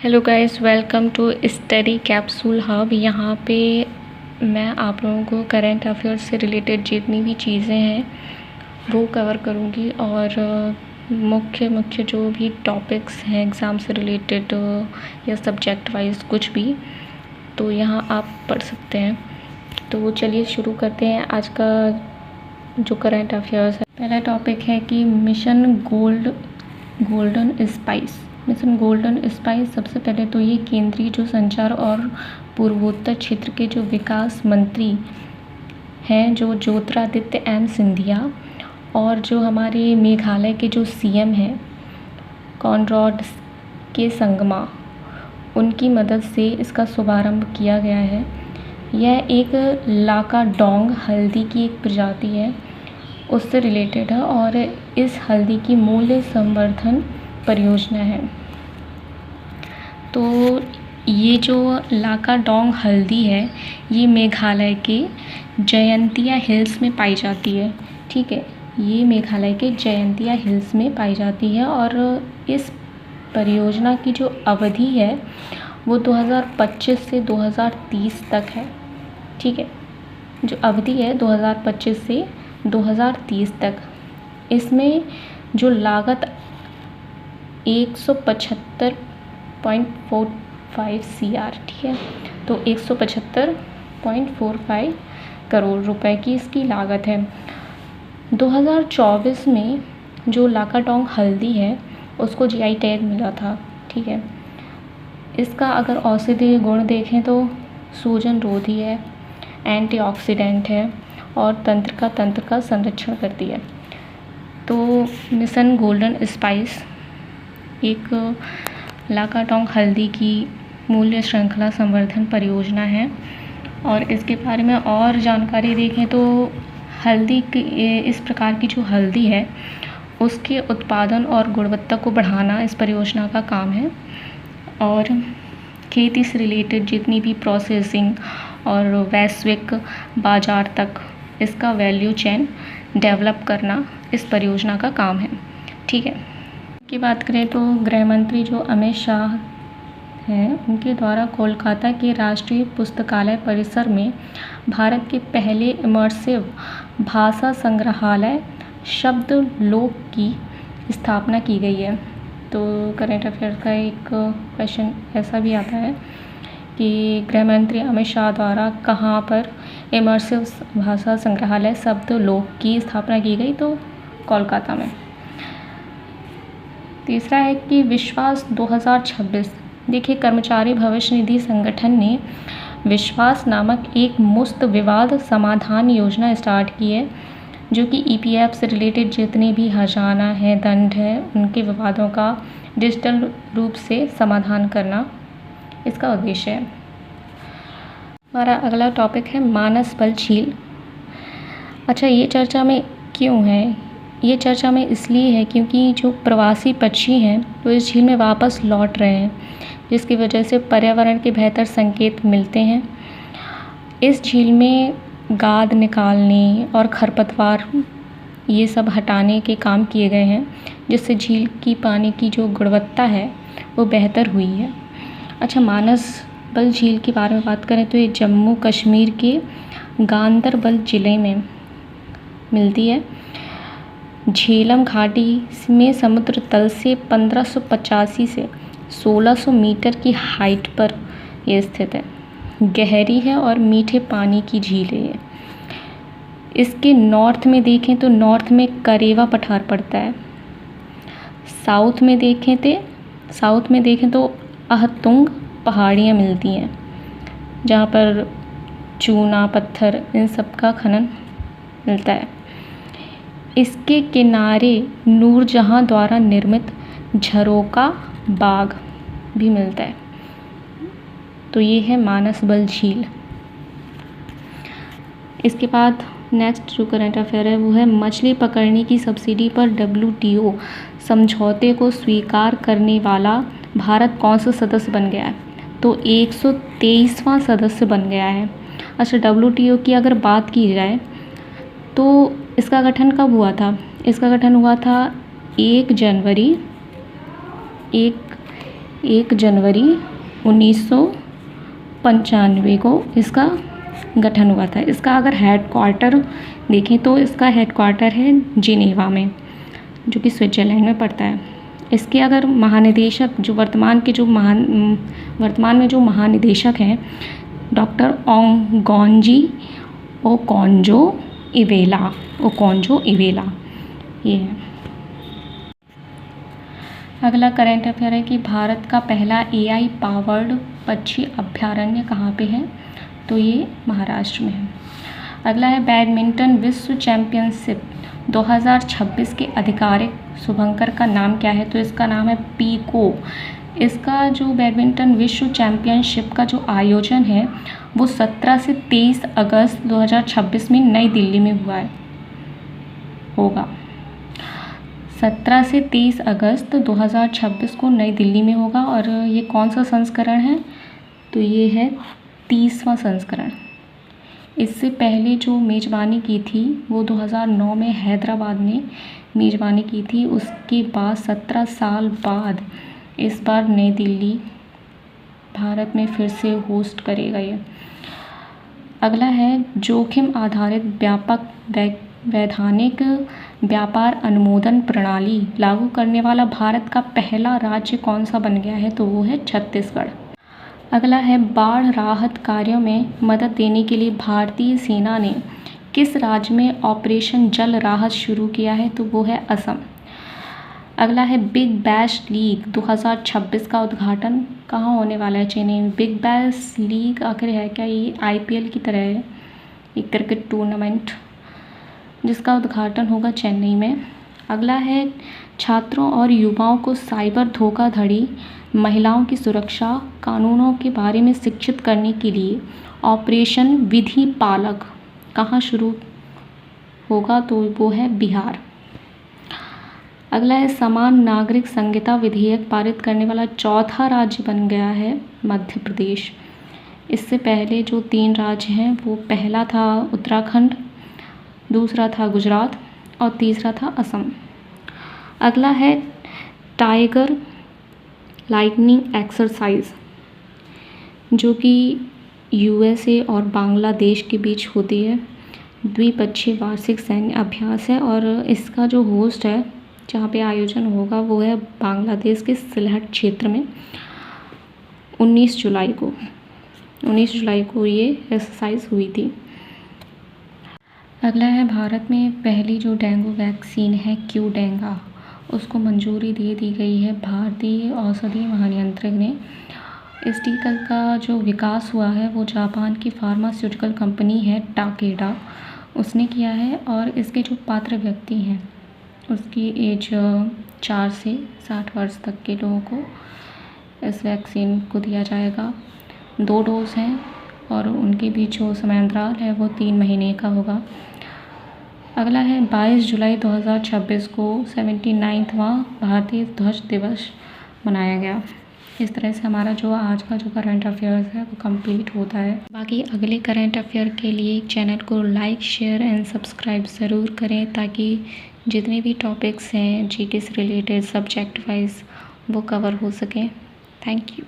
Hello guys, welcome to study capsule hub. यहाँ पे मैं आप लोगों को करंट अफेयर्स से रिलेटेड जितनी भी चीज़ें हैं वो कवर करूँगी और मुख्य जो भी टॉपिक्स हैं एग्ज़ाम से रिलेटेड या सब्जेक्ट वाइज कुछ भी, तो यहाँ आप पढ़ सकते हैं। तो चलिए शुरू करते हैं आज का जो करंट अफेयर्स है। पहला टॉपिक है कि मिशन गोल्डन स्पाइस। सबसे पहले तो ये केंद्रीय जो संचार और पूर्वोत्तर क्षेत्र के जो विकास मंत्री हैं जो ज्योतिरादित्य एम सिंधिया, और जो हमारे मेघालय के जो सीएम हैं कॉनरैड के संगमा, उनकी मदद से इसका शुभारंभ किया गया है। यह एक लाकाडोंग हल्दी की एक प्रजाति है, उससे रिलेटेड है और इस हल्दी की मूल्य संवर्धन परियोजना है। तो ये जो लाकाडोंग हल्दी है ये मेघालय के जयंतिया हिल्स में पाई जाती है। ठीक है, ये मेघालय के जयंतिया हिल्स में पाई जाती है और इस परियोजना की जो अवधि है वो 2025 से 2030 तक है। ठीक है, जो अवधि है 2025 से 2030 तक। इसमें जो लागत 175.45 CR, ठीक है, तो 175.45 करोड़ रुपए की इसकी लागत है। 2024 में जो लाकाडोंग हल्दी है उसको GI टैग मिला था। ठीक है, इसका अगर औषधीय गुण देखें तो सूजन रोधी है, एंटीऑक्सीडेंट है और तंत्र का संरक्षण करती है। तो मिशन गोल्डन स्पाइस एक लाकाडोंग हल्दी की मूल्य श्रृंखला संवर्धन परियोजना है और इसके बारे में और जानकारी देखें तो हल्दी की इस प्रकार की जो हल्दी है उसके उत्पादन और गुणवत्ता को बढ़ाना इस परियोजना का काम है और खेती से रिलेटेड जितनी भी प्रोसेसिंग और वैश्विक बाज़ार तक इसका वैल्यू चेन डेवलप करना इस परियोजना का काम है। ठीक है, की बात करें तो गृह मंत्री जो अमित शाह हैं उनके द्वारा कोलकाता के राष्ट्रीय पुस्तकालय परिसर में भारत के पहले इमर्सिव भाषा संग्रहालय शब्द लोक की स्थापना की गई है। तो करंट अफेयर का एक क्वेश्चन ऐसा भी आता है कि गृह मंत्री अमित शाह द्वारा कहाँ पर इमर्सिव भाषा संग्रहालय शब्द लोक की स्थापना की गई, तो कोलकाता में। तीसरा है कि विश्वास 2026। देखिए, कर्मचारी भविष्य निधि संगठन ने विश्वास नामक एक मुफ्त विवाद समाधान योजना स्टार्ट की है जो कि EPF से रिलेटेड जितने भी हर्जाना है, दंड है, उनके विवादों का डिजिटल रूप से समाधान करना इसका उद्देश्य है। हमारा अगला टॉपिक है मानस बल झील। अच्छा, ये चर्चा में क्यों है? ये चर्चा में इसलिए है क्योंकि जो प्रवासी पक्षी हैं वो इस झील में वापस लौट रहे हैं, जिसकी वजह से पर्यावरण के बेहतर संकेत मिलते हैं। इस झील में गाद निकालने और खरपतवार ये सब हटाने के काम किए गए हैं, जिससे झील की पानी की जो गुणवत्ता है वो बेहतर हुई है। अच्छा, मानस बल झील के बारे में बात करें तो ये जम्मू कश्मीर के गांदरबल ज़िले में मिलती है। झेलम घाटी में समुद्र तल से 1585 से 1600 मीटर की हाइट पर ये स्थित है। गहरी है और मीठे पानी की झील है ये। इसके नॉर्थ में देखें तो नॉर्थ में करेवा पठार पड़ता है। साउथ में देखें तो अहतुंग पहाड़ियाँ मिलती हैं जहाँ पर चूना पत्थर इन सब का खनन मिलता है। इसके किनारे नूरजहाँ द्वारा निर्मित झरोका बाग भी मिलता है। तो ये है मानस बल झील। इसके बाद नेक्स्ट जो करंट अफेयर है वो है मछली पकड़ने की सब्सिडी पर WTO समझौते को स्वीकार करने वाला भारत कौन सा सदस्य बन गया है? तो 123वां सदस्य बन गया है। अच्छा, WTO की अगर बात की जाए तो इसका गठन कब हुआ था? इसका गठन हुआ था 1 जनवरी 1 जनवरी 1995 को इसका गठन हुआ था। इसका अगर हेडक्वार्टर देखें तो इसका हेडक्वार्टर है जिनेवा में, जो कि स्विट्ज़रलैंड में पड़ता है। इसके अगर महानिदेशक जो वर्तमान में जो महानिदेशक हैं डॉक्टर ओंगोंजी ओकोंजो इवेला ये है। अगला करंट अफेयर है कि भारत का पहला AI पावर्ड पक्षी अभयारण्य कहाँ पे है, तो ये महाराष्ट्र में है। अगला है बैडमिंटन विश्व चैम्पियनशिप 2026 के आधिकारिक शुभंकर का नाम क्या है, तो इसका नाम है पीको। इसका जो बैडमिंटन विश्व चैम्पियनशिप का जो आयोजन है वो 17 से 23 अगस्त 2026 में नई दिल्ली में होगा। 17 से 23 अगस्त 2026 को नई दिल्ली में होगा। और ये कौन सा संस्करण है, तो ये है 30वां संस्करण। इससे पहले जो मेज़बानी की थी वो 2009 में हैदराबाद ने मेज़बानी की थी। उसके बाद 17 साल बाद इस बार नई दिल्ली भारत में फिर से होस्ट करेगा ये। अगला है जोखिम आधारित व्यापक वैधानिक व्यापार अनुमोदन प्रणाली लागू करने वाला भारत का पहला राज्य कौन सा बन गया है, तो वो है छत्तीसगढ़। अगला है बाढ़ राहत कार्यों में मदद देने के लिए भारतीय सेना ने किस राज्य में ऑपरेशन जल राहत शुरू किया है, तो वो है असम। अगला है बिग बैश लीग 2026 का उद्घाटन कहाँ होने वाला है, चेन्नई में। बिग बैश लीग आखिर है क्या, ये IPL की तरह है, एक क्रिकेट टूर्नामेंट जिसका उद्घाटन होगा चेन्नई में। अगला है छात्रों और युवाओं को साइबर धोखाधड़ी, महिलाओं की सुरक्षा कानूनों के बारे में शिक्षित करने के लिए ऑपरेशन विधि पालक कहाँ शुरू होगा, तो वो है बिहार। अगला है समान नागरिक संहिता विधेयक पारित करने वाला चौथा राज्य बन गया है मध्य प्रदेश। इससे पहले जो 3 राज्य हैं वो पहला था उत्तराखंड, दूसरा था गुजरात और तीसरा था असम। अगला है टाइगर लाइटनिंग एक्सरसाइज, जो कि USA और बांग्लादेश के बीच होती है। द्विपक्षीय वार्षिक सैन्य अभ्यास है और इसका जो होस्ट है जहाँ पे आयोजन होगा वो है बांग्लादेश के सिलहट क्षेत्र में 19 जुलाई को ये एक्सरसाइज हुई थी। अगला है भारत में पहली जो डेंगू वैक्सीन है क्यूडेंगा, उसको मंजूरी दे दी गई है भारतीय औषधि महानियंत्रक ने। इस टीका का जो विकास हुआ है वो जापान की फार्मास्यूटिकल कंपनी है टाकेडा, उसने किया है। और इसके जो पात्र व्यक्ति हैं उसकी एज 4 से 60 वर्ष तक के लोगों को इस वैक्सीन को दिया जाएगा। 2 डोज हैं और उनके बीच जो समयांतराल है वो 3 महीने का होगा। अगला है 22 जुलाई 2026 को 79वां भारतीय ध्वज दिवस मनाया गया। इस तरह से हमारा जो आज का जो करंट अफेयर्स है वो कंप्लीट होता है। बाकी अगले करंट अफेयर के लिए चैनल को लाइक, शेयर एंड सब्सक्राइब ज़रूर करें, ताकि जितने भी टॉपिक्स हैं GK से रिलेटेड सब्जेक्ट वाइज वो कवर हो सकें। Thank you.